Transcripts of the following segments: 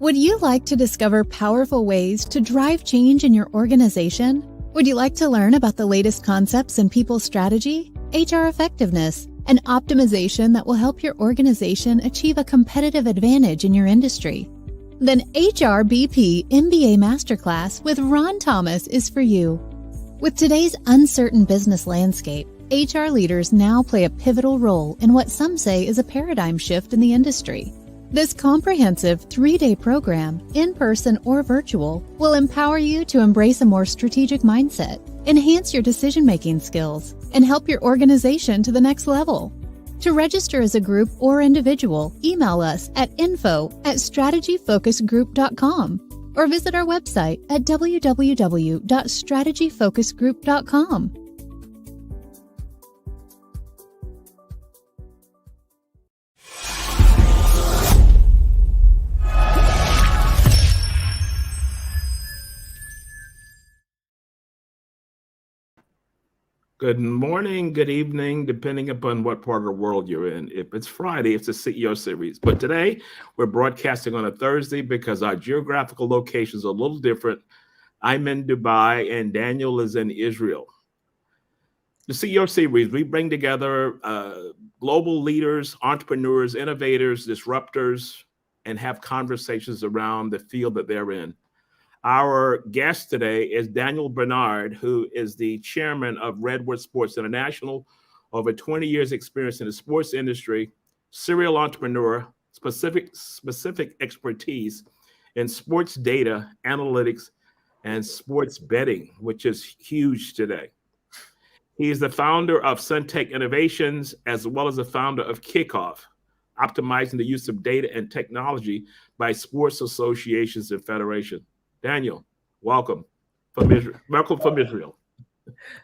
Would you like to discover powerful ways to drive change in your organization? Would you like to learn about the latest concepts in people strategy, HR effectiveness, and optimization that will help your organization achieve a competitive advantage in your industry? Then HRBP MBA Masterclass with Ron Thomas is for you. With today's uncertain business landscape, HR leaders now play a pivotal role in what some say is a paradigm shift in the industry. This comprehensive 3-day program, in-person or virtual, will empower you to embrace a more strategic mindset, enhance your decision-making skills, and help your organization to the next level. To register as a group or individual, email us at info@strategyfocusgroup.com or visit our website at www.strategyfocusgroup.com. Good morning, good evening, depending upon what part of the world you're in. If it's Friday, it's a CEO series. But today, we're broadcasting on a Thursday because our geographical locations are a little different. I'm in Dubai and Daniel is in Israel. The CEO series, we bring together global leaders, entrepreneurs, innovators, disruptors, and have conversations around the field that they're in. Our guest today is Daniel Bernard, who is the chairman of Redwood Sports International, over 20 years experience in the sports industry, serial entrepreneur, specific expertise in sports data, analytics, and sports betting, which is huge today. He is the founder of Suntech Innovations, as well as the founder of Kickoff, optimizing the use of data and technology by sports associations and federations. Daniel, welcome from Israel. Welcome from Israel.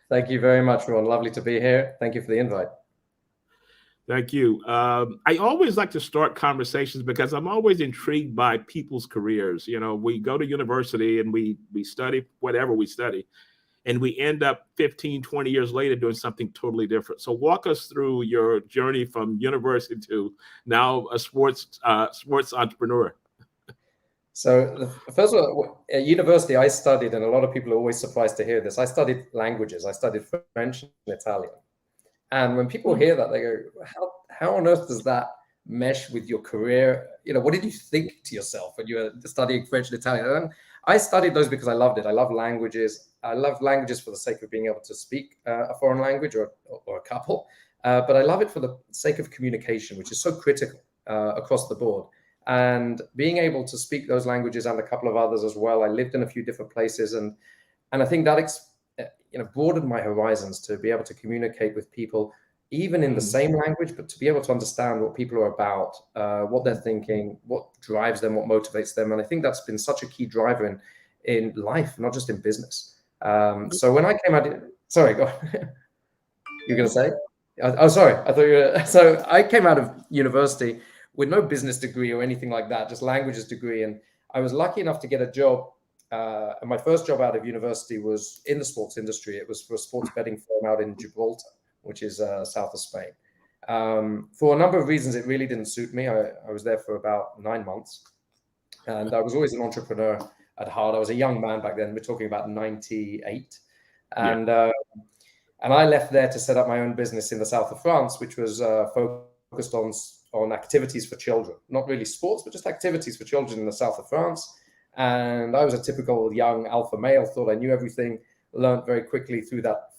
Thank you very much, Ron. Lovely to be here. Thank you for the invite. Thank you. I always like to start conversations because I'm always intrigued by people's careers. You know, we go to university and we study whatever we study, and we end up 15, 20 years later doing something totally different. So walk us through your journey from university to now a sports entrepreneur. So first of all, at university, I studied, and a lot of people are always surprised to hear this, I studied languages. I studied French and Italian. And when people hear that, they go, how on earth does that mesh with your career? You know, what did you think to yourself when you were studying French and Italian? And I studied those because I loved it. I love languages. I love languages for the sake of being able to speak a foreign language or a couple. But I love it for the sake of communication, which is so critical across the board. And being able to speak those languages and a couple of others as well. I lived in a few different places, and I think that broadened my horizons to be able to communicate with people, even in the same language, but to be able to understand what people are about, what they're thinking, what drives them, what motivates them. And I think that's been such a key driver in life, not just in business. So when I came out, sorry, go on. You're going to say? Oh, sorry. I thought you were. So I came out of university with no business degree or anything like that, just languages degree. And I was lucky enough to get a job. And my first job out of university was in the sports industry. It was for a sports betting firm out in Gibraltar, which is south of Spain. For a number of reasons, it really didn't suit me. I was there for about 9 months. And I was always an entrepreneur at heart. I was a young man back then. We're talking about 98. And I left there to set up my own business in the south of France, which was focused on activities for children, not really sports, but just activities for children in the south of France. And I was a typical young alpha male, thought I knew everything, learned very quickly through that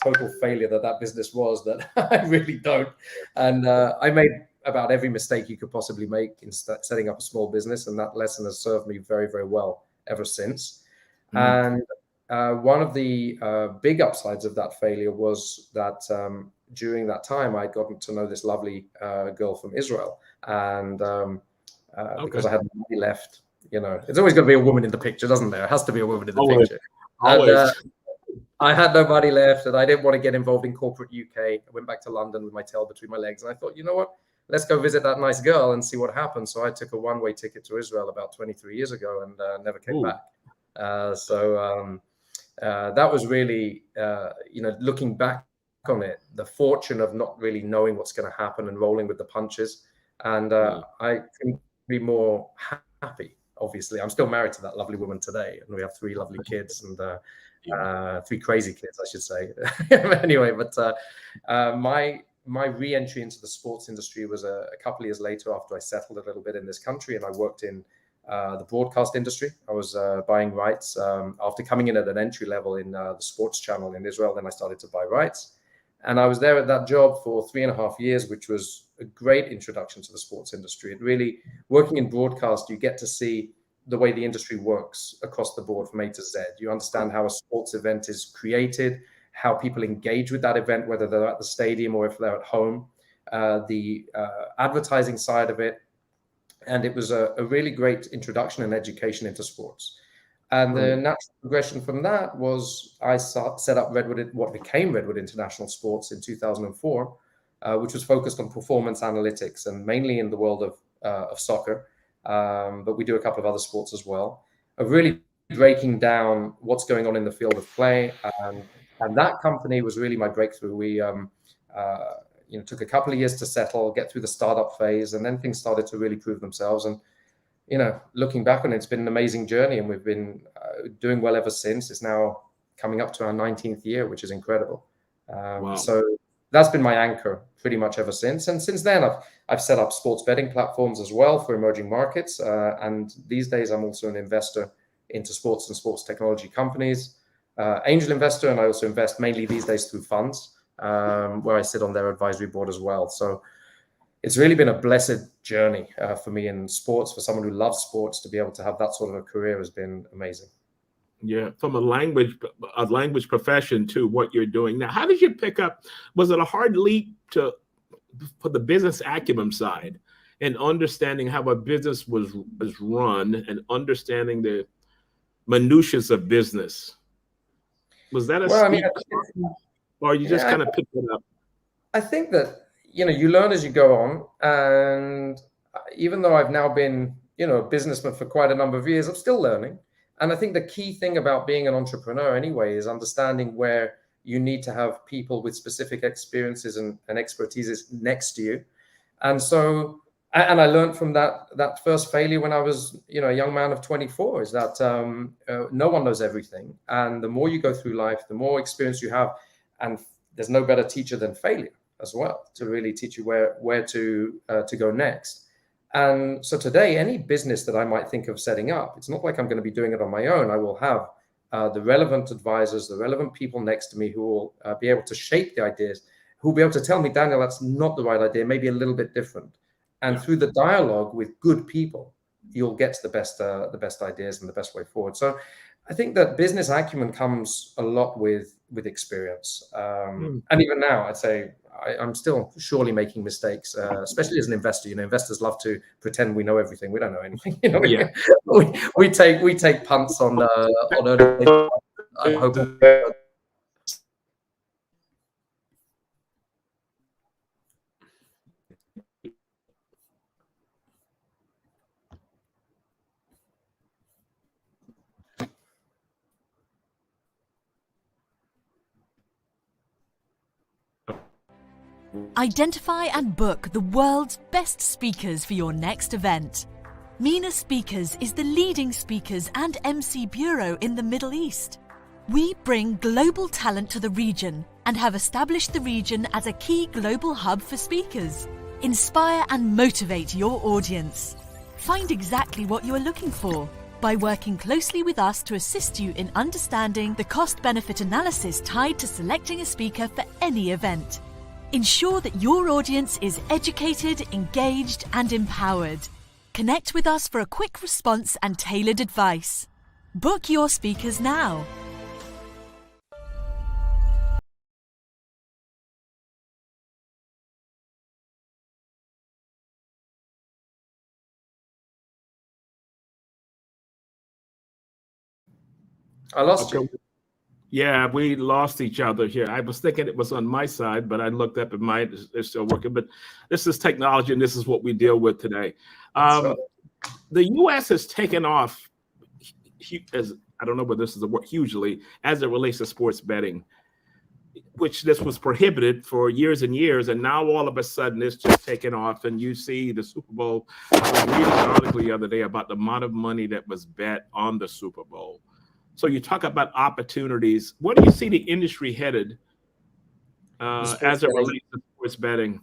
total failure that business was, that I really don't. And I made about every mistake you could possibly make in setting up a small business. And that lesson has served me very, very well ever since. And one of the big upsides of that failure was that during that time, I'd gotten to know this lovely girl from Israel. And because I had money left, you know, it's always got to be a woman in the picture, doesn't there? It has to be a woman in the picture. And, I had no money left, and I didn't want to get involved in corporate UK. I went back to London with my tail between my legs, and I thought, you know what? Let's go visit that nice girl and see what happens. So I took a one-way ticket to Israel about 23 years ago and never came back. That was really, looking back on it, the fortune of not really knowing what's going to happen and rolling with the punches. And I couldn't be more happy obviously. I'm still married to that lovely woman today, and we have 3 lovely kids and 3 crazy kids, I should say. Anyway, but my re-entry into the sports industry was a couple of years later after I settled a little bit in this country, and I worked in the broadcast industry. I was buying rights after coming in at an entry level in the sports channel in Israel. Then I started to buy rights, and I was there at that job for 3.5 years, which was a great introduction to the sports industry. It really, working in broadcast, you get to see the way the industry works across the board from A to Z. You understand how a sports event is created, how people engage with that event, whether they're at the stadium or if they're at home, the advertising side of it. And it was a really great introduction and education into sports. And the natural progression from that was I set up Redwood, what became Redwood International Sports in 2004, which was focused on performance analytics and mainly in the world of soccer. But we do a couple of other sports as well, of really breaking down what's going on in the field of play. And that company was really my breakthrough. We took a couple of years to settle, get through the startup phase, and then things started to really prove themselves. And looking back on it, it's been an amazing journey, and we've been doing well ever since. It's now coming up to our 19th year, which is incredible. Wow. So that's been my anchor pretty much ever since. And since then, I've set up sports betting platforms as well for emerging markets. And these days, I'm also an investor into sports and sports technology companies, angel investor, and I also invest mainly these days through funds, where I sit on their advisory board as well. So it's really been a blessed journey for me in sports. For someone who loves sports, to be able to have that sort of a career has been amazing. Yeah, from a language profession to what you're doing now. How did you pick up? Was it a hard leap for the business acumen side and understanding how a business was run and understanding the minutiae of business? Was that or you just kind of picked it up? I think that you learn as you go on, and even though I've now been a businessman for quite a number of years, I'm still learning. And I think the key thing about being an entrepreneur anyway is understanding where you need to have people with specific experiences and expertise next to you. And so, and I learned from that first failure when I was, a young man of 24, is that no one knows everything. And the more you go through life, the more experience you have. And there's no better teacher than failure as well, to really teach you where to go next. And so today, any business that I might think of setting up, it's not like I'm going to be doing it on my own. I will have the relevant advisors, the relevant people next to me who will be able to shape the ideas, who will be able to tell me, Daniel, that's not the right idea, maybe a little bit different. And through the dialogue with good people, you'll get to the best ideas and the best way forward. So I think that business acumen comes a lot with experience. And even now, I'd say I'm still surely making mistakes, especially as an investor. Investors love to pretend we know everything. We don't know anything. We take punts on early. I'm hoping. Identify and book the world's best speakers for your next event. Mina Speakers is the leading speakers and MC bureau in the Middle East. We bring global talent to the region and have established the region as a key global hub for speakers. Inspire and motivate your audience. Find exactly what you are looking for by working closely with us to assist you in understanding the cost-benefit analysis tied to selecting a speaker for any event. Ensure that your audience is educated, engaged, and empowered. Connect with us for a quick response and tailored advice. Book your speakers now. I lost you. Yeah, we lost each other here. I was thinking it was on my side, but I looked up and mine is still working. But this is technology, and this is what we deal with today. The U.S. has taken off, as I don't know whether this is a word, hugely, as it relates to sports betting. which this was prohibited for years and years, and now all of a sudden it's just taken off. And you see the Super Bowl. I was reading an article the other day about the amount of money that was bet on the Super Bowl. So you talk about opportunities. Where do you see the industry headed as it relates to sports betting?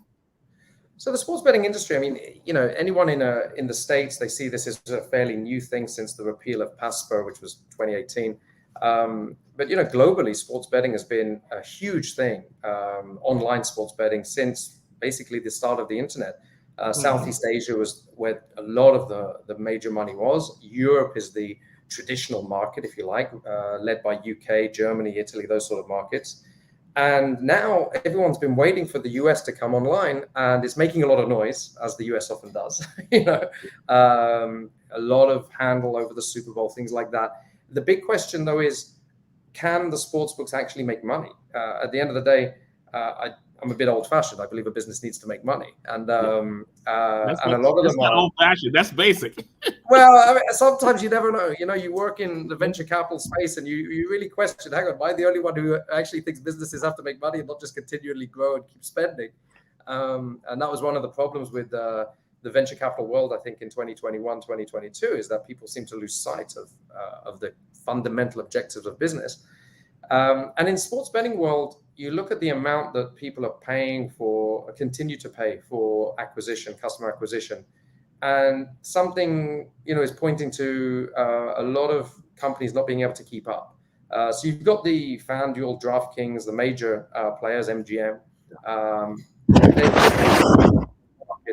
So the sports betting industry, I mean, anyone in the States, they see this as a fairly new thing since the repeal of PASPA, which was 2018. But globally, sports betting has been a huge thing, online sports betting, since basically the start of the internet. Southeast Asia was where a lot of the major money was. Europe is the traditional market, if you like, led by UK, Germany, Italy, those sort of markets. And now everyone's been waiting for the US to come online, and it's making a lot of noise, as the US often does. A lot of handle over the Super Bowl, things like that. The big question, though, is can the sports books actually make money? At the end of the day, I'm a bit old-fashioned. I believe a business needs to make money, and a lot of them are old-fashioned. That's basic. Well, I mean, sometimes you never know. You work in the venture capital space, and you really question, hang on, am I the only one who actually thinks businesses have to make money and not just continually grow and keep spending? And that was one of the problems with the venture capital world, I think, in 2021, 2022, is that people seem to lose sight of the fundamental objectives of business. And in sports betting world, you look at the amount that people are paying for, continue to pay for customer acquisition, and something is pointing to a lot of companies not being able to keep up. So you've got the FanDuel, DraftKings, the major players, MGM.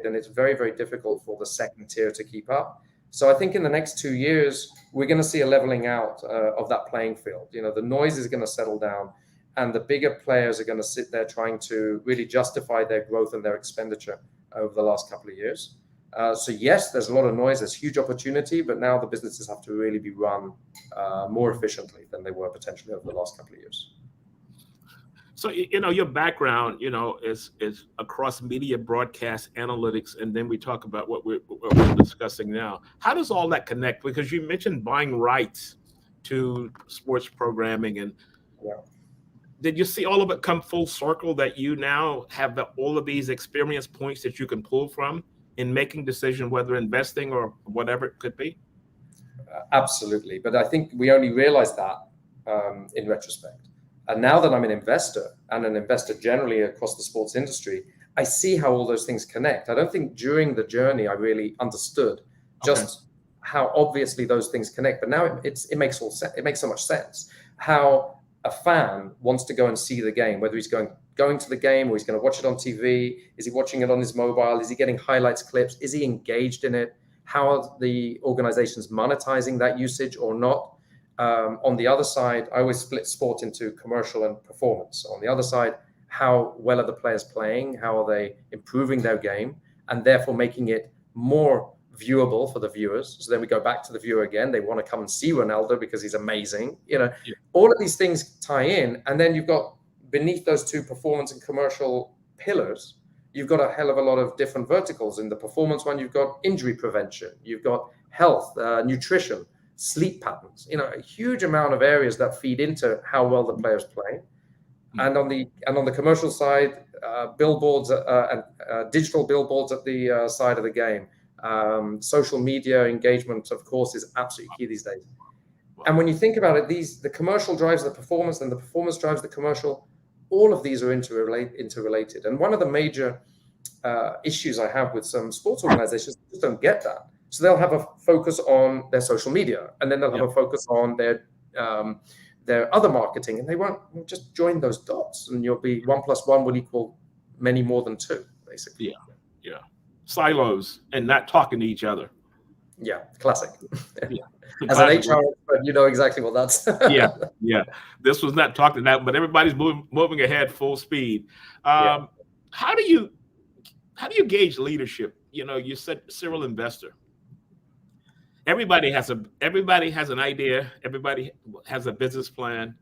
And it's very, very difficult for the second tier to keep up. So I think in the next 2 years, we're going to see a leveling out of that playing field. The noise is going to settle down, and the bigger players are going to sit there trying to really justify their growth and their expenditure over the last couple of years. So yes, there's a lot of noise, there's huge opportunity, but now the businesses have to really be run more efficiently than they were potentially over the last couple of years. So, your background, is across media, broadcast, analytics, and then we talk about what we're discussing now. How does all that connect? Because you mentioned buying rights to sports programming, and did you see all of it come full circle, that you now have all of these experience points that you can pull from in making decisions, whether investing or whatever it could be? Absolutely. But I think we only realized that in retrospect. And now that I'm an investor, and an investor generally across the sports industry, I see how all those things connect. I don't think during the journey I really understood just how obviously those things connect. But now it makes so much sense. How a fan wants to go and see the game, whether he's going to the game or he's going to watch it on TV. Is he watching it on his mobile? Is he getting highlights, clips? Is he engaged in it? How are the organizations monetizing that usage or not? On the other side, I always split sport into commercial and performance. On the other side, how well are the players playing? How are they improving their game? And therefore making it more viewable for the viewers. So then we go back to the viewer again. They want to come and see Ronaldo because he's amazing. All of these things tie in. And then you've got beneath those two performance and commercial pillars, you've got a hell of a lot of different verticals. In the performance one, you've got injury prevention, you've got health, nutrition, sleep patterns, a huge amount of areas that feed into how well the players play. And on the commercial side, billboards and digital billboards at the side of the game. Social media engagement, of course, is absolutely key these days. And when you think about it, the commercial drives the performance, and the performance drives the commercial. All of these are interrelated. And one of the major issues I have with some sports organizations just don't get that. So they'll have a focus on their social media, and then they'll have a focus on their other marketing, and they won't just join those dots, and you'll be 1 + 1 will equal many more than 2, basically. Yeah. Silos and not talking to each other. Yeah, classic. Yeah. As an HR expert, you know exactly what that's. Yeah. This was not talking that, but everybody's moving ahead full speed. How do you gauge leadership? You said serial investor. Everybody has an idea. Everybody has a business plan,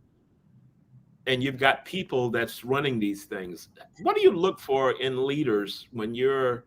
and you've got people that's running these things. What do you look for in leaders when you're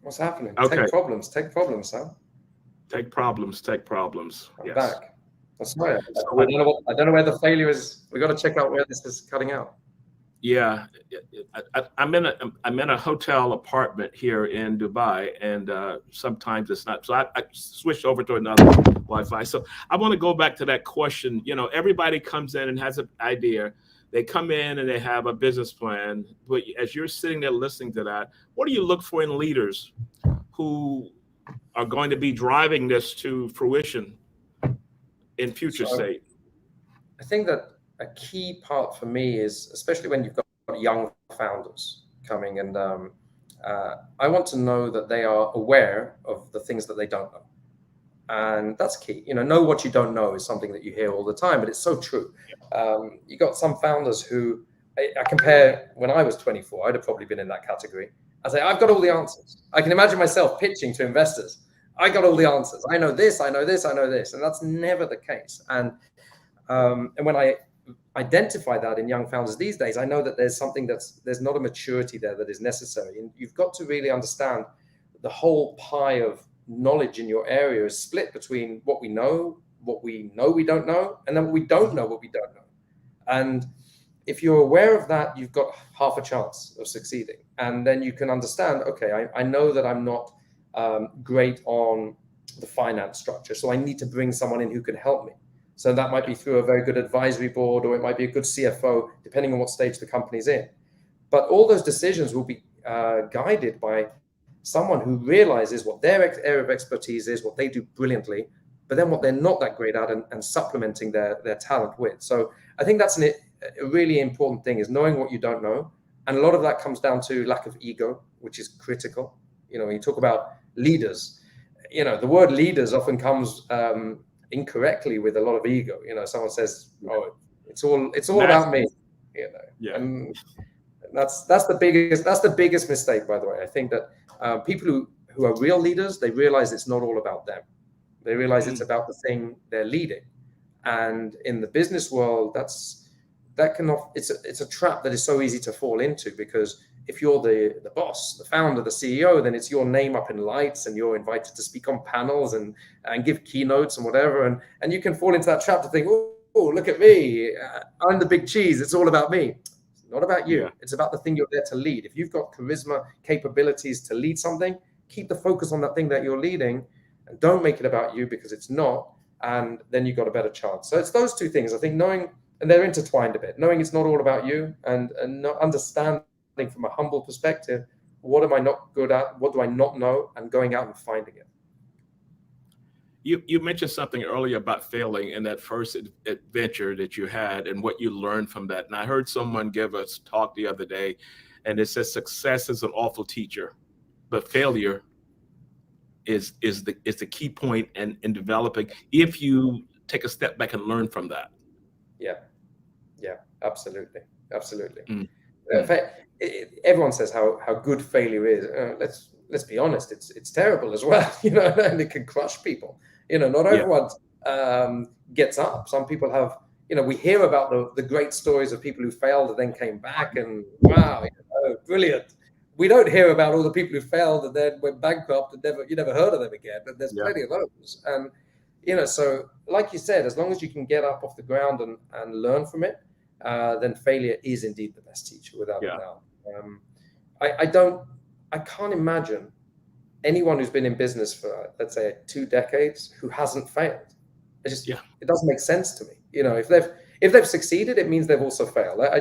What's happening? Okay. Take problems, Sam. Take problems. I'm Yes. back. I'm sorry. So I don't know where the failure is. We got to check out where this is cutting out. yeah, I'm in a hotel apartment here in Dubai, and sometimes it's not. So I switched over to another Wi-Fi. So I want to go back to that question. You know, everybody comes in and has an idea. They come in and they have a business plan. But as you're sitting there listening to that, what do you look for in leaders who are going to be driving this to fruition in future state? I think that a key part for me is, especially when you've got young founders coming, and I want to know that they are aware of the things that they don't know. And that's key. You know what you don't know is something that you hear all the time, but it's so true. You got some founders who I compare when I was 24, I'd have probably been in that category. I say, I've got all the answers. I can imagine myself pitching to investors. I got all the answers. I know this, I know this, I know this. And that's never the case. And when I identify that in young founders these days, I know that there's not a maturity there that is necessary. And you've got to really understand the whole pie of knowledge in your area is split between what we know we don't know, and then what we don't know what we don't know. And if you're aware of that, you've got half a chance of succeeding. And then you can understand, okay, I know that I'm not great on the finance structure, so I need to bring someone in who can help me. So that might be through a very good advisory board, or it might be a good CFO, depending on what stage the company's in. But all those decisions will be guided by someone who realizes what their area of expertise is, what they do brilliantly, but then what they're not that great at, and supplementing their talent with. So I think that's a really important thing, is knowing what you don't know. And a lot of that comes down to lack of ego, which is critical. You know, when you talk about leaders, you know, the word leaders often comes incorrectly with a lot of ego. You know, someone says, "Oh, it's all about me." You know, yeah. And that's the biggest mistake, by the way. I think that people who are real leaders, they realize it's not all about them. They realize it's about the thing they're leading. And in the business world, it's a trap that is so easy to fall into, because if you're the boss, the founder, the CEO, then it's your name up in lights, and you're invited to speak on panels and give keynotes and whatever. And you can fall into that trap to think, oh, look at me. I'm the big cheese. It's all about me. It's not about you. Yeah. It's about the thing you're there to lead. If you've got charisma, capabilities to lead something, keep the focus on that thing that you're leading, and don't make it about you, because it's not. And then you've got a better chance. So it's those two things. I think knowing, and they're intertwined a bit, knowing it's not all about you, and not understanding from a humble perspective, what am I not good at? What do I not know? And going out and finding it. You mentioned something earlier about failing in that first adventure that you had, and what you learned from that. And I heard someone give a talk the other day, and it says success is an awful teacher, but failure is the key point in developing, if you take a step back and learn from that. Yeah, absolutely. In fact, everyone says how good failure is. Let's be honest, it's terrible as well. You know, and it can crush people. You know, not everyone gets up. Some people have. You know, we hear about the great stories of people who failed and then came back, and wow, brilliant. We don't hear about all the people who failed and then went bankrupt and you never heard of them again. But there's plenty of those. And you know, so like you said, as long as you can get up off the ground and learn from it, then failure is indeed the best teacher, without a doubt. I can't imagine anyone who's been in business for, let's say, 2 decades who hasn't failed. It doesn't make sense to me. You know, if they've succeeded, it means they've also failed. I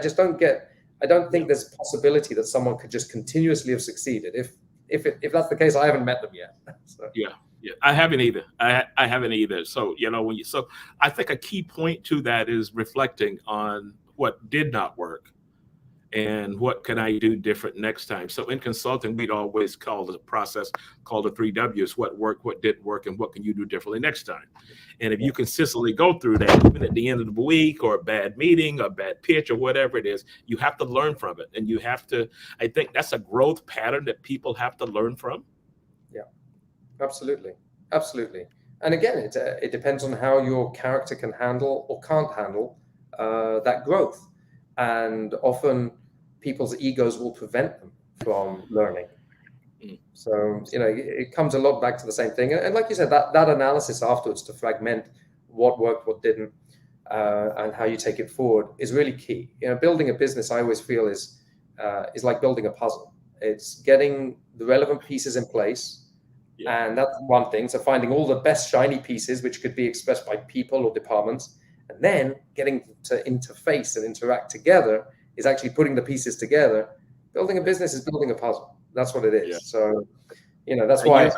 don't think there's a possibility that someone could just continuously have succeeded. If that's the case, I haven't met them yet. So. Yeah, I haven't either. I haven't either. So, you know, so I think a key point to that is reflecting on what did not work and what can I do different next time. So in consulting, we'd always call the process called the 3 W's: what worked, what didn't work, and what can you do differently next time. And if you consistently go through that, even at the end of the week, or a bad meeting, or a bad pitch, or whatever it is, you have to learn from it. And you have to, I think that's a growth pattern that people have to learn from. Yeah, absolutely. And again, it depends on how your character can handle or can't handle that growth. And often people's egos will prevent them from learning. So, it comes a lot back to the same thing. And like you said, that analysis afterwards to fragment what worked, what didn't, and how you take it forward is really key. Building a business, I always feel is like building a puzzle. It's getting the relevant pieces in place. Yeah. And that's one thing. So finding all the best shiny pieces, which could be expressed by people or departments, and then getting to interface and interact together is actually putting the pieces together. Building a business is building a puzzle. That's what it is. Yeah. So, that's why.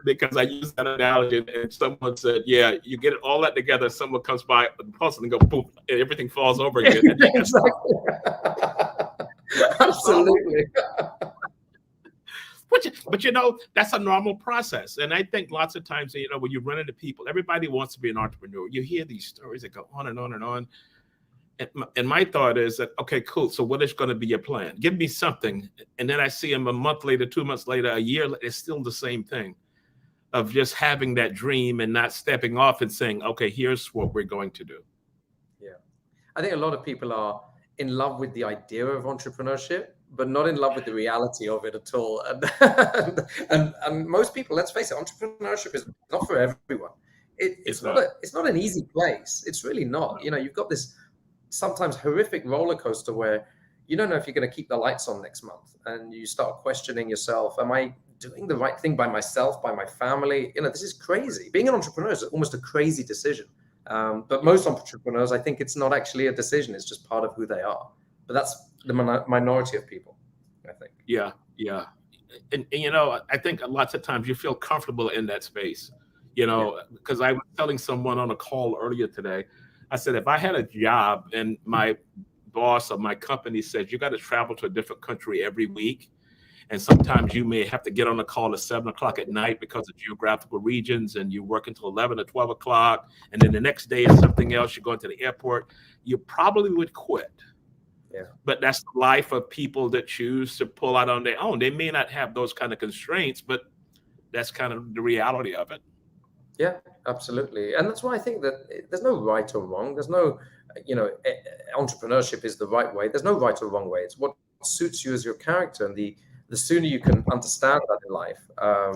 Because I use that analogy, and someone said, "Yeah, you get all that together. Someone comes by the puzzle and go boom, and everything falls over again." Exactly. Absolutely. But that's a normal process, and I think lots of times, when you run into people, everybody wants to be an entrepreneur. You hear these stories that go on and on and on. And my thought is that, okay, cool. So what is going to be your plan? Give me something. And then I see them a month later, 2 months later, a year later, it's still the same thing of just having that dream and not stepping off and saying, okay, here's what we're going to do. Yeah. I think a lot of people are in love with the idea of entrepreneurship, but not in love with the reality of it at all. And most people, let's face it, entrepreneurship is not for everyone. It's not an easy place. It's really not. You've got this sometimes horrific roller coaster where you don't know if you're going to keep the lights on next month, and you start questioning yourself. Am I doing the right thing by myself, by my family? This is crazy. Being an entrepreneur is almost a crazy decision. But most entrepreneurs, I think it's not actually a decision. It's just part of who they are. But that's the minority of people, I think. Yeah. And I think lots of times you feel comfortable in that space, because I was telling someone on a call earlier today, I said, if I had a job and my boss of my company says, you got to travel to a different country every week, and sometimes you may have to get on a call at 7 o'clock at night because of geographical regions, and you work until 11 or 12 o'clock, and then the next day is something else, you're going to the airport, you probably would quit. Yeah. But that's the life of people that choose to pull out on their own. They may not have those kind of constraints, but that's kind of the reality of it. Yeah, absolutely. And that's why I think that there's no right or wrong. There's no, entrepreneurship is the right way. There's no right or wrong way. It's what suits you as your character. And the sooner you can understand that in life,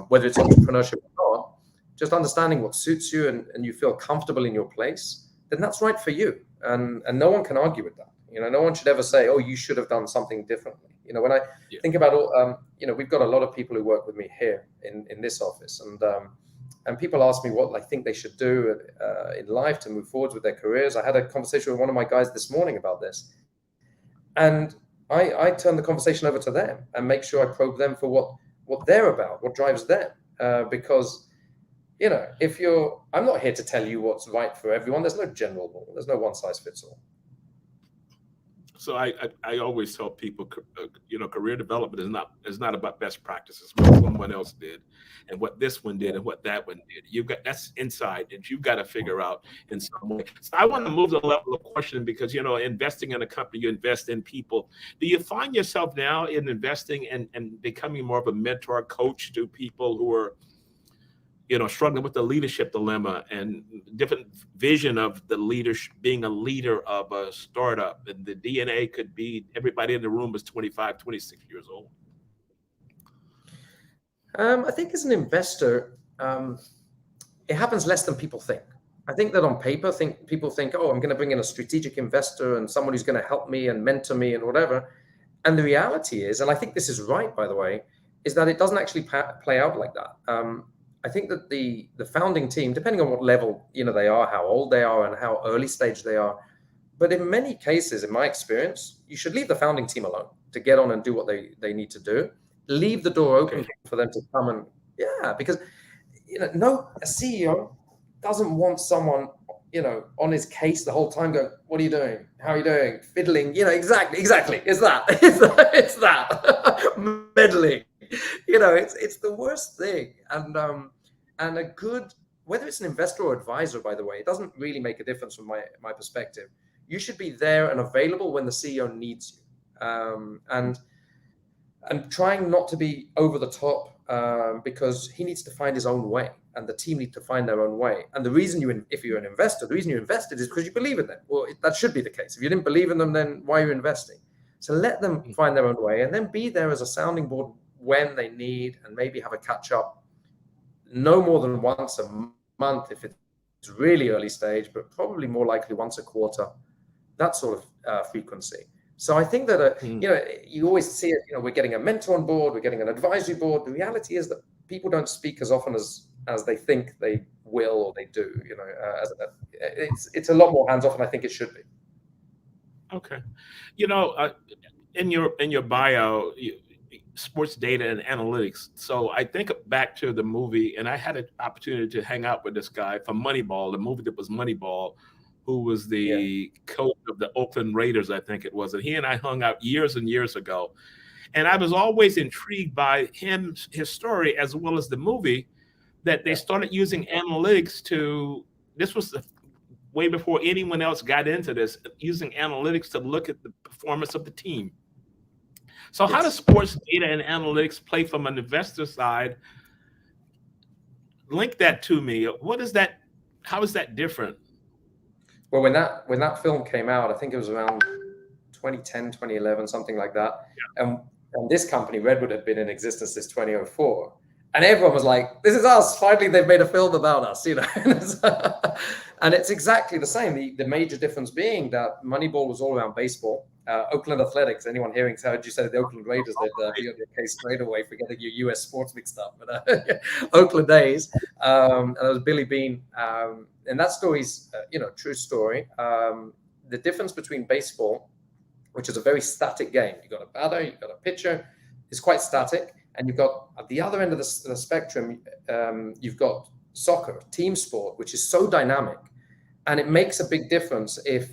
whether it's entrepreneurship or not, just understanding what suits you and you feel comfortable in your place, then that's right for you. And no one can argue with that. No one should ever say, oh, you should have done something differently. When I think about all, we've got a lot of people who work with me here in this office, and people ask me what I think they should do in life to move forward with their careers. I had a conversation with one of my guys this morning about this. And I turn the conversation over to them and make sure I probe them for what they're about, what drives them. Because, I'm not here to tell you what's right for everyone. There's no general rule. There's no one size fits all. So I always tell people, career development is not about best practices, what someone else did and what this one did and what that one did. That's inside that you've got to figure out in some way. So I want to move the level of question because, investing in a company, you invest in people. Do you find yourself now in investing and becoming more of a mentor, coach to people who are, struggling with the leadership dilemma and different vision of the leadership, being a leader of a startup? And the DNA could be everybody in the room is 25, 26 years old. I think as an investor, it happens less than people think. I think that on paper, people think, oh, I'm going to bring in a strategic investor and someone who's going to help me and mentor me and whatever. And the reality is, and I think this is right, by the way, is that it doesn't actually play out like that. I think that the founding team, depending on what level they are, how old they are, and how early stage they are, but in many cases, in my experience, you should leave the founding team alone to get on and do what they need to do. Leave the door open for them to come and because a CEO doesn't want someone on his case the whole time. Go, what are you doing? How are you doing? Fiddling? Exactly. It's that. It's that meddling. It's the worst thing. And a good, whether it's an investor or advisor, by the way, it doesn't really make a difference from my perspective. You should be there and available when the CEO needs you. And trying not to be over the top because he needs to find his own way and the team need to find their own way. And the reason if you're an investor, the reason you invested is because you believe in them. Well, that should be the case. If you didn't believe in them, then why are you investing? So let them find their own way, and then be there as a sounding board when they need, and maybe have a catch up no more than once a month if it's really early stage, but probably more likely once a quarter, that sort of frequency. So I think that, you always see it, we're getting a mentor on board, we're getting an advisory board. The reality is that people don't speak as often as they think they will or they do. It's a lot more hands-off, and I think it should be. Okay. In your bio, sports data and analytics. So I think back to the movie, and I had an opportunity to hang out with this guy from Moneyball, the movie that was Moneyball, who was the coach of the Oakland Raiders, I think it was. And he and I hung out years and years ago. And I was always intrigued by his story, as well as the movie, that they started using analytics this was way before anyone else got into this, using analytics to look at the performance of the team. So how does sports data and analytics play from an investor side? Link that to me. What is that? How is that different? Well, when that film came out, I think it was around 2010, 2011, something like that. Yeah. And this company, Redwood, had been in existence since 2004. And everyone was like, this is us. Finally, they've made a film about us, And it's exactly the same. The major difference being that Moneyball was all around baseball. Oakland Athletics, anyone hearing heard you say the Oakland Raiders, they'd be on your case straight away for getting your US sports mixed up. But Oakland A's, and it was Billy Beane. And that story's, true story. The difference between baseball, which is a very static game, you've got a batter, you've got a pitcher, it's quite static. And you've got, at the other end of the spectrum, you've got soccer, team sport, which is so dynamic. And it makes a big difference if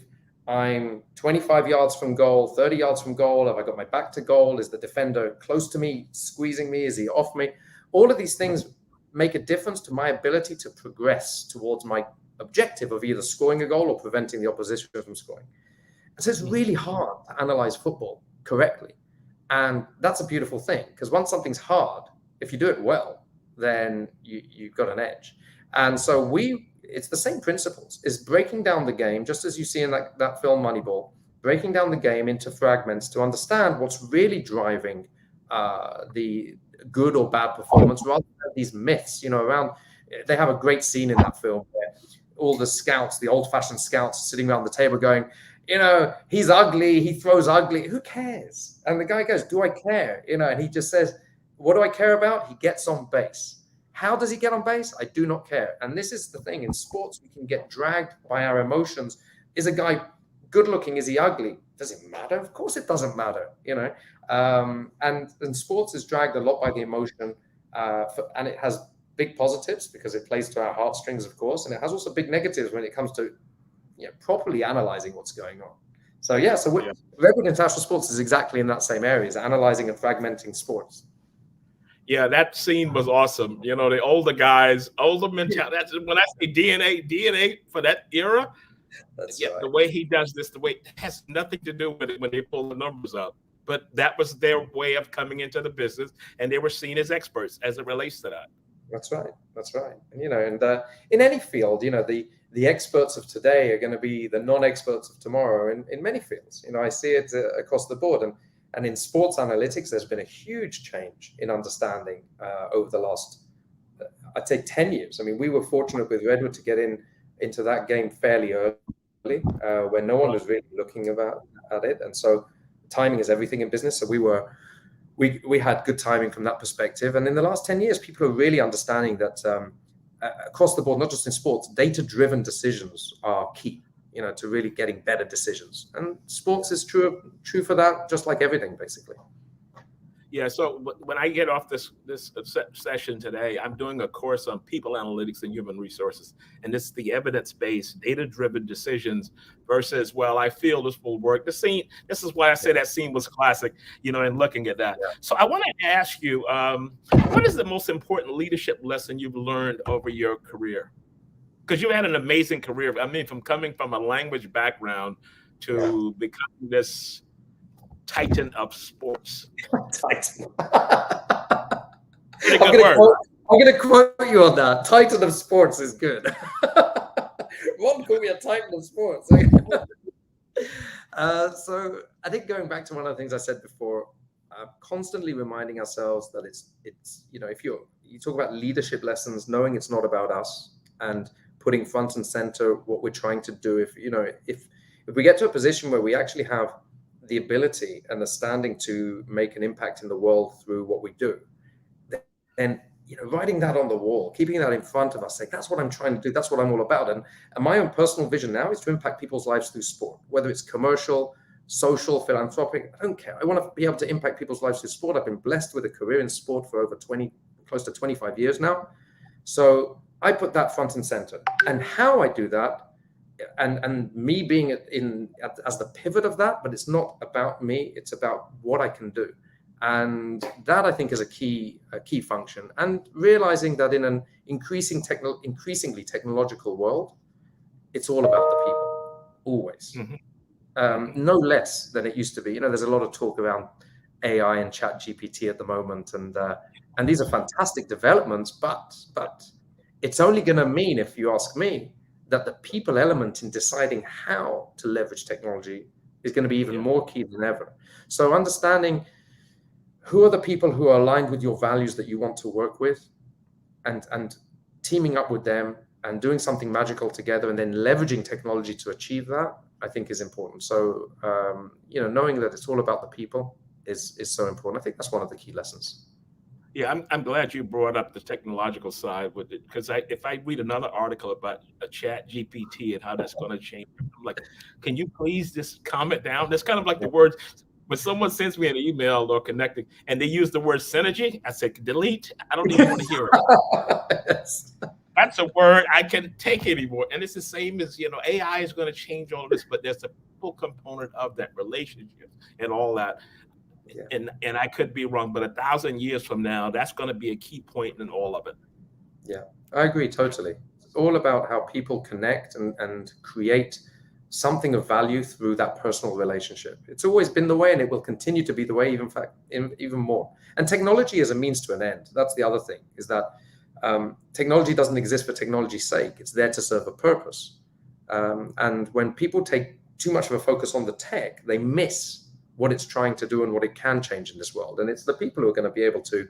I'm 25 yards from goal, 30 yards from goal. Have I got my back to goal? Is the defender close to me, squeezing me? Is he off me? All of these things make a difference to my ability to progress towards my objective of either scoring a goal or preventing the opposition from scoring. And so it's really hard to analyze football correctly. And that's a beautiful thing, because once something's hard, if you do it well, then you've got an edge. And so it's the same principles, is breaking down the game, just as you see in that film Moneyball, breaking down the game into fragments to understand what's really driving the good or bad performance, rather than these myths, around. They have a great scene in that film where all the scouts, the old-fashioned scouts, sitting around the table going, he's ugly, he throws ugly, who cares? And the guy goes, do I care? And he just says, what do I care about? He gets on base. How does he get on base? I do not care. And this is the thing. In sports, we can get dragged by our emotions. Is a guy good looking? Is he ugly? Does it matter? Of course it doesn't matter, and sports is dragged a lot by the emotion, and it has big positives because it plays to our heartstrings, of course, and it has also big negatives when it comes to properly analyzing what's going on. So Redwood International Sports is exactly in that same area, is analyzing and fragmenting sports. Yeah, that scene was awesome. The older guys, older mentality. That's when I say DNA for that era. That's right. The way he does this, it has nothing to do with it when they pull the numbers up. But that was their way of coming into the business, and they were seen as experts as it relates to that. That's right. And, in any field, the experts of today are going to be the non-experts of tomorrow in many fields. I see it across the board. And in sports analytics, there's been a huge change in understanding over the last, I'd say, 10 years. I mean, we were fortunate with Redwood to get into that game fairly early, when no one was really looking at it. And so timing is everything in business. So we had good timing from that perspective. And in the last 10 years, people are really understanding that across the board, not just in sports, data-driven decisions are key, to really getting better decisions. And sports is true for that, just like everything, basically. Yeah. So when I get off this session today, I'm doing a course on people analytics and human resources, and it's the evidence-based, data-driven decisions versus, well, I feel this will work. This is why I say that scene was classic, and looking at that. Yeah. So I want to ask you, what is the most important leadership lesson you've learned over your career? Because you had an amazing career. I mean, from coming from a language background to becoming this titan of sports. Titan. I'm going to quote you on that. Titan of sports is good. Ron called me a titan of sports. So I think going back to one of the things I said before, constantly reminding ourselves that it's if you talk about leadership lessons, knowing it's not about us and putting front and center what we're trying to do. If we get to a position where we actually have the ability and the standing to make an impact in the world through what we do, then writing that on the wall, keeping that in front of us, saying that's what I'm trying to do, that's what I'm all about. And my own personal vision now is to impact people's lives through sport, whether it's commercial, social, philanthropic, I don't care. I want to be able to impact people's lives through sport. I've been blessed with a career in sport for over close to 25 years now. So I put that front and center. And how I do that, and me being as the pivot of that, but it's not about me, it's about what I can do. And that, I think, is a key function. And realizing that in an increasingly technological world, it's all about the people, always. Mm-hmm. No less than it used to be. There's a lot of talk around AI and ChatGPT at the moment, and these are fantastic developments. But it's only going to mean, if you ask me, that the people element in deciding how to leverage technology is going to be even more key than ever. So understanding who are the people who are aligned with your values that you want to work with, and teaming up with them and doing something magical together, and then leveraging technology to achieve that, I think is important. So, knowing that it's all about the people is so important. I think that's one of the key lessons. Yeah, I'm glad you brought up the technological side with it, because if I read another article about a Chat GPT and how that's going to change, I'm like, can you please just comment down? That's kind of like the words. When someone sends me an email or connecting and they use the word synergy, I say, delete. I don't even want to hear it. Yes. That's a word I can't take anymore. And it's the same as, AI is going to change all of this, but there's a people component of that relationship and all that. Yeah. And I could be wrong, but 1,000 years from now, that's going to be a key point in all of it. Yeah, I agree totally. It's all about how people connect and create something of value through that personal relationship. It's always been the way, and it will continue to be the way, even more. And technology is a means to an end. That's the other thing, is that technology doesn't exist for technology's sake. It's there to serve a purpose. And when people take too much of a focus on the tech, they miss what it's trying to do and what it can change in this world. And it's the people who are going to be able to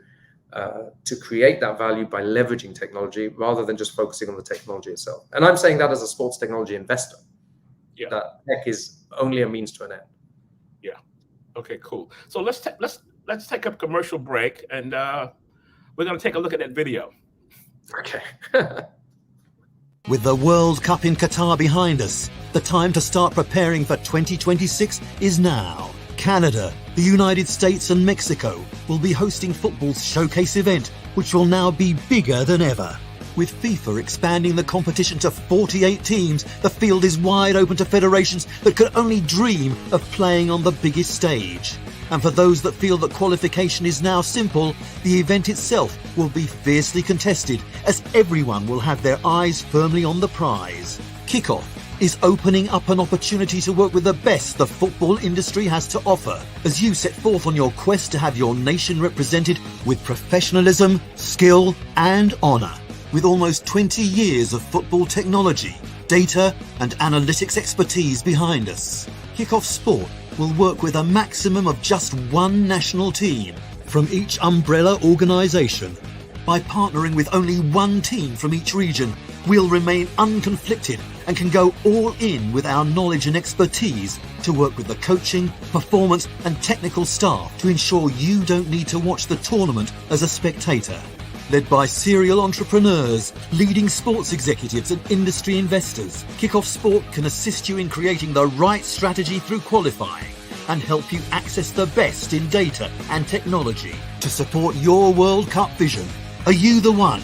create that value by leveraging technology rather than just focusing on the technology itself. And I'm saying that as a sports technology investor. Yeah. That tech is only a means to an end. Yeah. Okay, cool. So let's take a commercial break, and we're going to take a look at that video. Okay. With the World Cup in Qatar behind us, the time to start preparing for 2026 is now. Canada, the United States and Mexico will be hosting football's showcase event, which will now be bigger than ever. With FIFA expanding the competition to 48 teams, the field is wide open to federations that could only dream of playing on the biggest stage. And for those that feel that qualification is now simple, the event itself will be fiercely contested, as everyone will have their eyes firmly on the prize. Kickoff is opening up an opportunity to work with the best the football industry has to offer, as you set forth on your quest to have your nation represented with professionalism, skill and honour. With almost 20 years of football technology, data and analytics expertise behind us, Kickoff Sport will work with a maximum of just one national team from each umbrella organisation. By partnering with only one team from each region, we'll remain unconflicted and can go all in with our knowledge and expertise to work with the coaching, performance and technical staff to ensure you don't need to watch the tournament as a spectator. Led by serial entrepreneurs, leading sports executives and industry investors, Kickoff Sport can assist you in creating the right strategy through qualifying and help you access the best in data and technology to support your World Cup vision. Are you the one?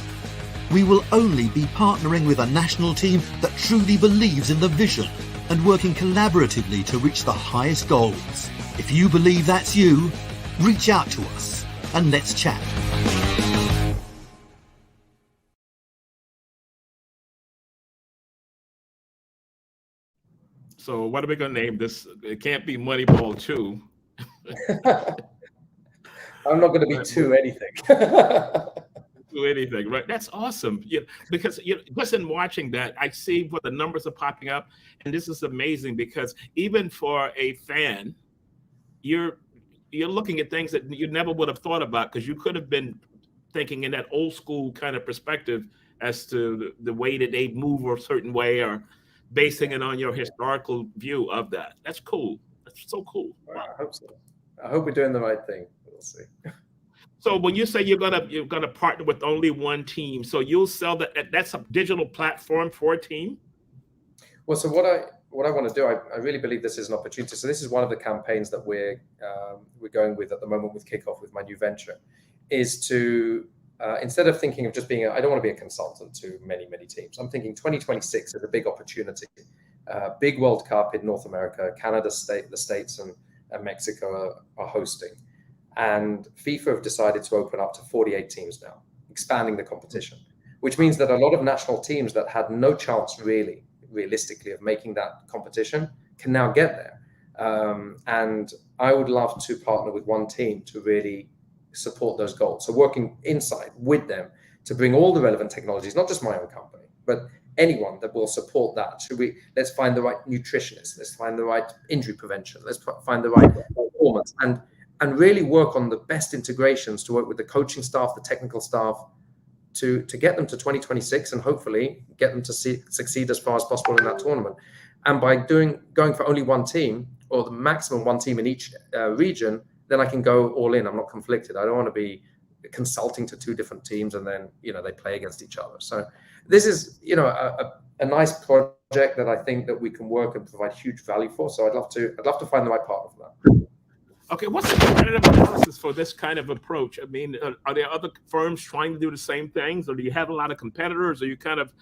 We will only be partnering with a national team that truly believes in the vision and working collaboratively to reach the highest goals. If you believe that's you, reach out to us and let's chat. So what are we going to name this? It can't be Moneyball 2. I'm not going to be 2 anything. do anything, right? That's awesome. Because just in watching that, I see what the numbers are popping up, and this is amazing because even for a fan, you're looking at things that you never would have thought about because you could have been thinking in that old school kind of perspective as to the way that they move a certain way or basing it on your historical view of that. That's cool. That's so cool. Wow. I hope so. I hope we're doing the right thing. We'll see. So when you say you're gonna partner with only one team, so you'll sell that's a digital platform for a team? Well, so what I want to do, I really believe this is an opportunity. So this is one of the campaigns that we're going with at the moment with Kickoff with my new venture, is to instead of thinking of just being I don't want to be a consultant to many teams. I'm thinking 2026 is a big opportunity, big World Cup in North America, Canada, the States, and Mexico are hosting. And FIFA have decided to open up to 48 teams now, expanding the competition, which means that a lot of national teams that had no chance realistically of making that competition can now get there. And I would love to partner with one team to really support those goals. So working inside with them to bring all the relevant technologies, not just my own company, but anyone that will support that. Let's find the right nutritionist, let's find the right injury prevention, let's find the right performance, and really work on the best integrations to work with the coaching staff, the technical staff, to get them to 2026 and hopefully get them to succeed as far as possible in that tournament. And by going for only one team or the maximum one team in each region, then I can go all in. I'm not conflicted. I don't want to be consulting to two different teams and then they play against each other. So this is a nice project that I think that we can work and provide huge value for. So I'd love to find the right partner for that. Okay, what's the competitive analysis for this kind of approach? I mean, are there other firms trying to do the same things, or do you have a lot of competitors, or are you kind of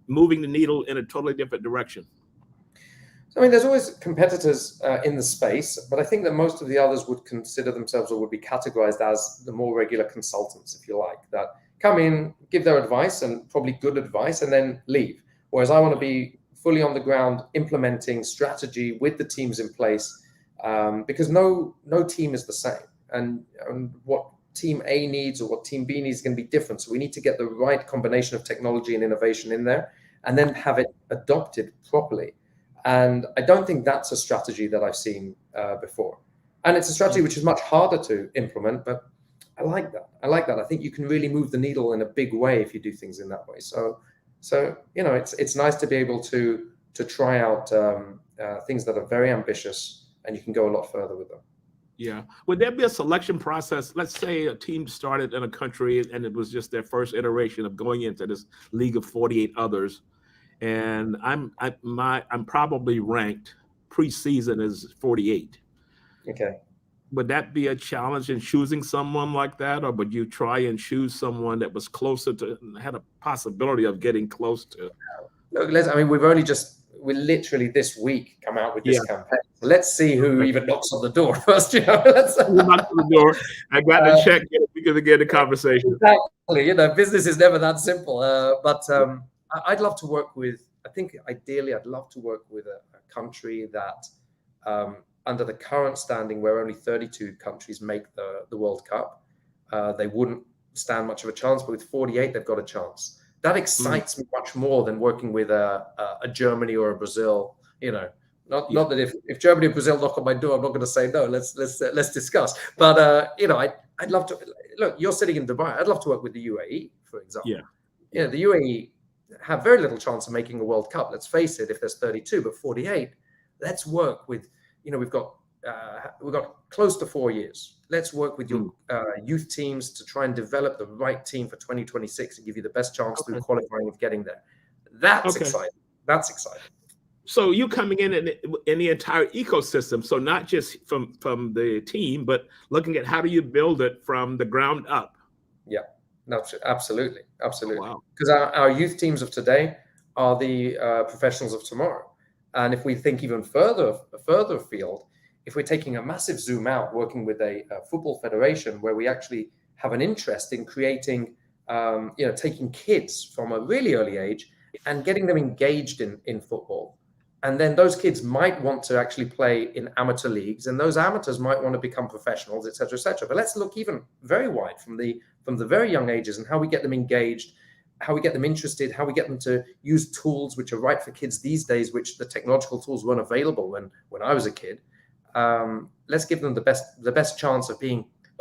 moving the needle in a totally different direction? So, I mean, there's always competitors in the space, but I think that most of the others would consider themselves or would be categorized as the more regular consultants, if you like, that come in, give their advice and probably good advice, and then leave. Whereas I want to be fully on the ground, implementing strategy with the teams in place. Because no team is the same, and what team A needs or what team B needs is going to be different. So we need to get the right combination of technology and innovation in there, and then have it adopted properly. And I don't think that's a strategy that I've seen before. And it's a strategy which is much harder to implement, but I like that. I think you can really move the needle in a big way if you do things in that way. So it's nice to be able to try out things that are very ambitious, and you can go a lot further with them. Yeah. Would there be a selection process? Let's say a team started in a country and it was just their first iteration of going into this league of 48 others. And I'm probably ranked preseason as 48. Okay. Would that be a challenge in choosing someone like that? Or would you try and choose someone that was closer to, had a possibility of getting close to? Look, we literally this week come out with this campaign. So let's see who even knocks on the door first. Let's knock on the door. I got to check because again the conversation. Exactly. Business is never that simple. But I'd love to work with. I think ideally, I'd love to work with a country that, under the current standing, where only 32 countries make the World Cup, they woun't stand much of a chance. But with 48, they've got a chance. That excites me much more than working with a Germany or a Brazil. Not that if Germany and Brazil knock on my door, I'm not going to say no. Let's discuss. But I'd love to look. You're sitting in Dubai. I'd love to work with the UAE, for example. Yeah. The UAE have very little chance of making a World Cup. Let's face it. If there's 32, but 48, let's work with. We've got close to 4 years. Let's work with your youth teams to try and develop the right team for 2026 and give you the best chance through qualifying of getting there. That's exciting. That's exciting. So you coming in the entire ecosystem. So not just from the team, but looking at how do you build it from the ground up. Yeah, no, absolutely. Oh, wow. Because our youth teams of today are the professionals of tomorrow. And if we think even further afield, if we're taking a massive zoom out, working with a football federation where we actually have an interest in creating, taking kids from a really early age and getting them engaged in football And then those kids might want to actually play in amateur leagues, and those amateurs might want to become professionals, et cetera, et cetera. But let's look even very wide from the very young ages and how we get them engaged, how we get them interested, how we get them to use tools which are right for kids these days, which the technological tools weren't available when I was a kid. Let's give them the best chance of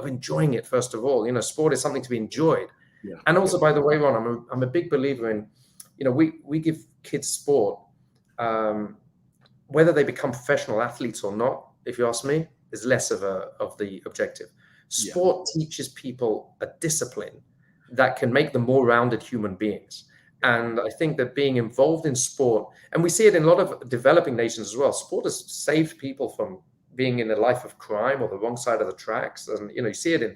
enjoying it. First of all, sport is something to be enjoyed. Yeah. And also, by the way, Ron, I'm a big believer in, we give kids sport, whether they become professional athletes or not, if you ask me, is less of the objective. Sport teaches people a discipline that can make them more rounded human beings. And I think that being involved in sport, and we see it in a lot of developing nations as well, sport has saved people from being in a life of crime or the wrong side of the tracks. And, you see it in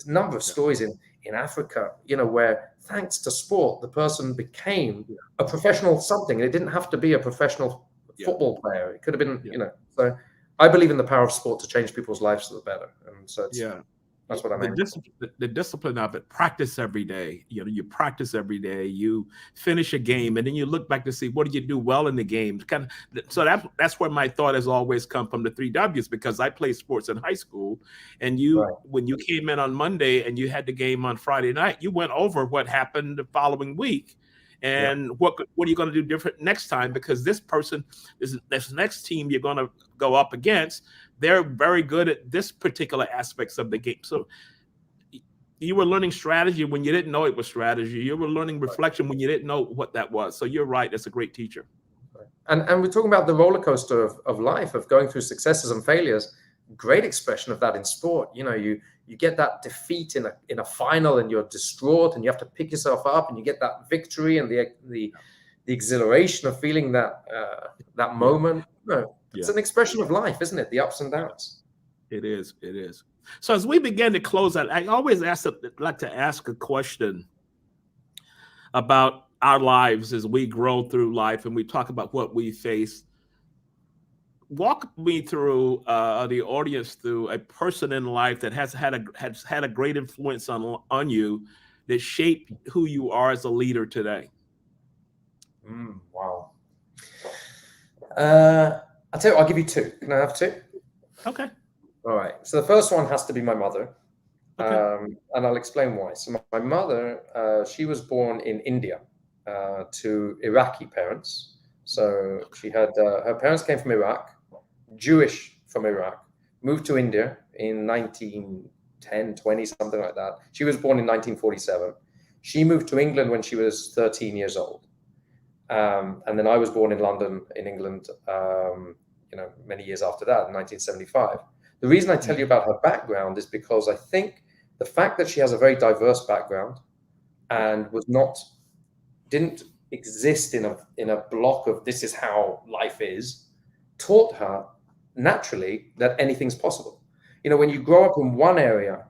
a number of stories in Africa, where thanks to sport, the person became a professional something. It didn't have to be a professional football player. It could have been, so I believe in the power of sport to change people's lives for the better. And so that's what I mean. The discipline of it, practice every day. You practice every day. You finish a game, and then you look back to see what did you do well in the game. So that's where my thought has always come from, the 3 W's, because I played sports in high school, and when you came in on Monday and you had the game on Friday night, you went over what happened the following week. And what are you going to do different next time? Because this next team you're going to go up against, they're very good at this particular aspects of the game. So you were learning strategy when you didn't know it was strategy. You were learning reflection when you didn't know what that was. So you're right. That's a great teacher. And we're talking about the roller coaster of life, of going through successes and failures. Great expression of that in sport. You get that defeat in a final, and you're distraught, and you have to pick yourself up, and you get that victory and the exhilaration of feeling that moment. It's an expression of life, isn't it? The ups and downs. It is. So as we begin to close out, I always like to ask a question about our lives as we grow through life, and we talk about what we face. Walk me through the audience through a person in life that has had a great influence on you, that shaped who you are as a leader today. Wow. I'll tell you, I'll give you 2. Can I have 2? Okay. All right. So the first one has to be my mother. Okay. And I'll explain why. So my mother, she was born in India to Iraqi parents. So she had, her parents came from Iraq, Jewish from Iraq, moved to India in 1910, 20, something like that. She was born in 1947. She moved to England when she was 13 years old. And then I was born in London, in England, many years after that, in 1975. The reason I tell you about her background is because I think the fact that she has a very diverse background and didn't exist in a block of this is how life is, taught her naturally that anything's possible. When you grow up in one area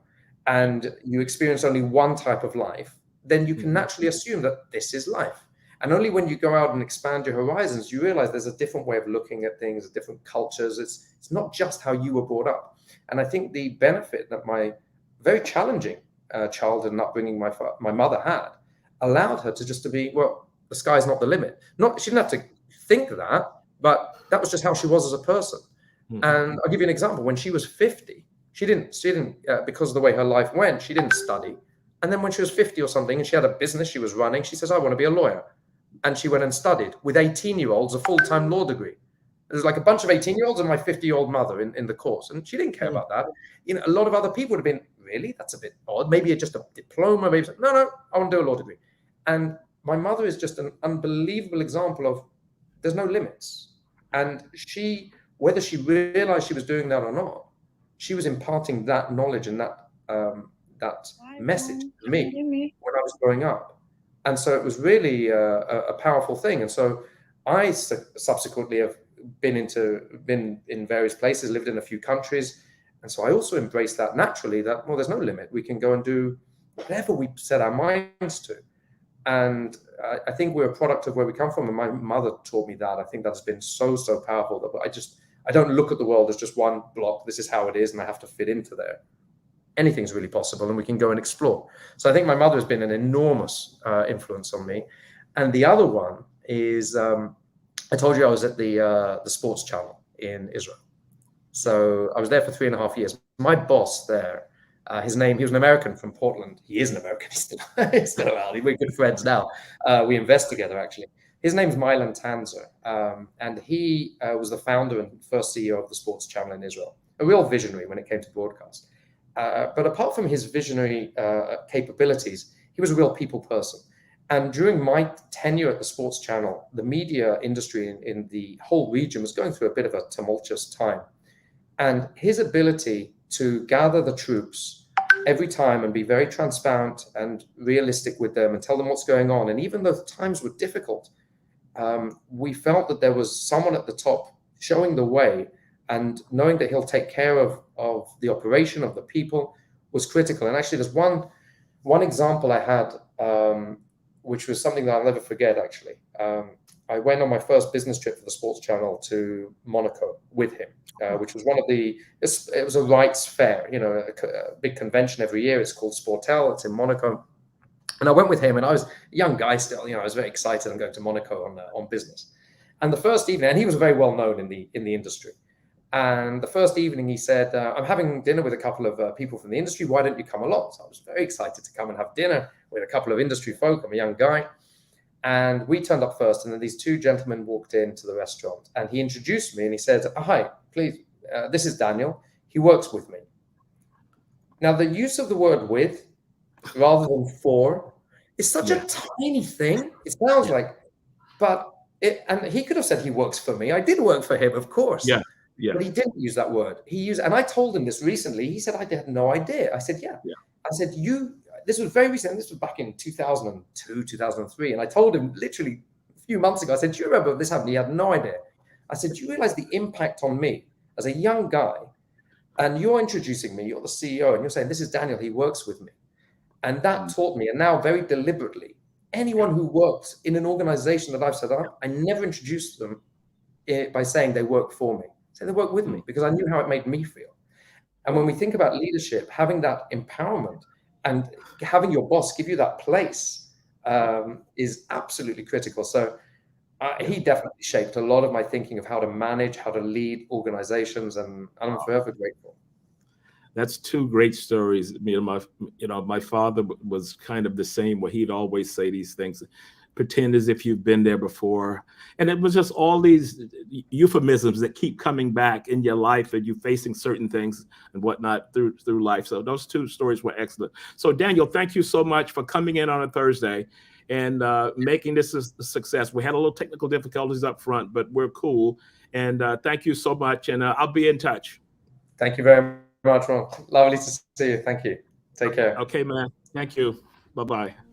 and you experience only one type of life, then you can naturally assume that this is life. And only when you go out and expand your horizons, you realize there's a different way of looking at things, different cultures. It's not just how you were brought up. And I think the benefit that my very challenging childhood and upbringing my mother had allowed her to be, well, the sky's not the limit. She didn't have to think that, but that was just how she was as a person. And I'll give you an example. When she was 50, she didn't because of the way her life went, she didn't study. And then when she was 50 or something and she had a business she was running, she says, I want to be a lawyer. And she went and studied with 18-year-olds, a full-time law degree. There's like a bunch of 18-year-olds and my 50-year-old mother in the course. And she didn't care about that. A lot of other people would have been, really? That's a bit odd. Maybe just a diploma. Maybe no, I want to do a law degree. And my mother is just an unbelievable example of there's no limits. And whether she realized she was doing that or not, she was imparting that knowledge and that message to me when I was growing up. And so it was really a powerful thing. And so I subsequently have been in various places, lived in a few countries. And so I also embraced that naturally, that, well, there's no limit. We can go and do whatever we set our minds to. And I think we're a product of where we come from. And my mother taught me that. I think that's been so, so powerful that I don't look at the world as just one block. This is how it is, and I have to fit into there. Anything's really possible, and we can go and explore. So I think my mother has been an enormous influence on me. And the other one is I told you I was at the sports channel in Israel. So I was there for 3.5 years. My boss there, he was an American from Portland. He is an American. He's still around. We're good friends now. We invest together, actually. His name's Milan Tanzer, and he was the founder and first CEO of the sports channel in Israel. A real visionary when it came to broadcast. But apart from his visionary capabilities, he was a real people person. And during my tenure at the sports channel, the media industry in the whole region was going through a bit of a tumultuous time. And his ability to gather the troops every time and be very transparent and realistic with them and tell them what's going on. And even though the times were difficult, we felt that there was someone at the top showing the way, and knowing that he'll take care of the operation of the people was critical. And actually, there's one example I had, which was something that I'll never forget, actually. I went on my first business trip for the sports channel to Monaco with him, which was it was a rights fair, a big convention every year. It's called Sportel. It's in Monaco. And I went with him, and I was a young guy still, I was very excited. I'm going to Monaco on business. And the first evening, and he was very well known in the industry. And the first evening he said, I'm having dinner with a couple of people from the industry. Why don't you come along? So I was very excited to come and have dinner with a couple of industry folk. I'm a young guy. And we turned up first, and then these two gentlemen walked into the restaurant, and he introduced me, and he said, hi, please, this is Daniel. He works with me. Now, the use of the word with rather than for is such a tiny thing. It sounds like, and he could have said he works for me. I did work for him, of course. Yeah. But he didn't use that word. And I told him this recently. He said, I had no idea. I said, yeah. I said, this was very recent. This was back in 2002, 2003. And I told him literally a few months ago, I said, do you remember this happened? He had no idea. I said, do you realize the impact on me as a young guy? And you're introducing me, you're the CEO, and you're saying, this is Daniel, he works with me. And that taught me, and now very deliberately, anyone who works in an organization that I've set up, I never introduced them by saying they work for me. Say they work with me, because I knew how it made me feel. And when we think about leadership, having that empowerment and having your boss give you that place is absolutely critical. So he definitely shaped a lot of my thinking of how to manage, how to lead organizations, and I'm forever grateful. That's two great stories. My father was kind of the same, where he'd always say these things. Pretend as if you've been there before. And it was just all these euphemisms that keep coming back in your life, and you facing certain things and whatnot through life. So those two stories were excellent. So Daniel, thank you so much for coming in on a Thursday and making this a success. We had a little technical difficulties up front, but we're cool. And thank you so much. And I'll be in touch. Thank you very much, Ron. Lovely to see you. Thank you. Take care. Okay, man. Thank you. Bye-bye.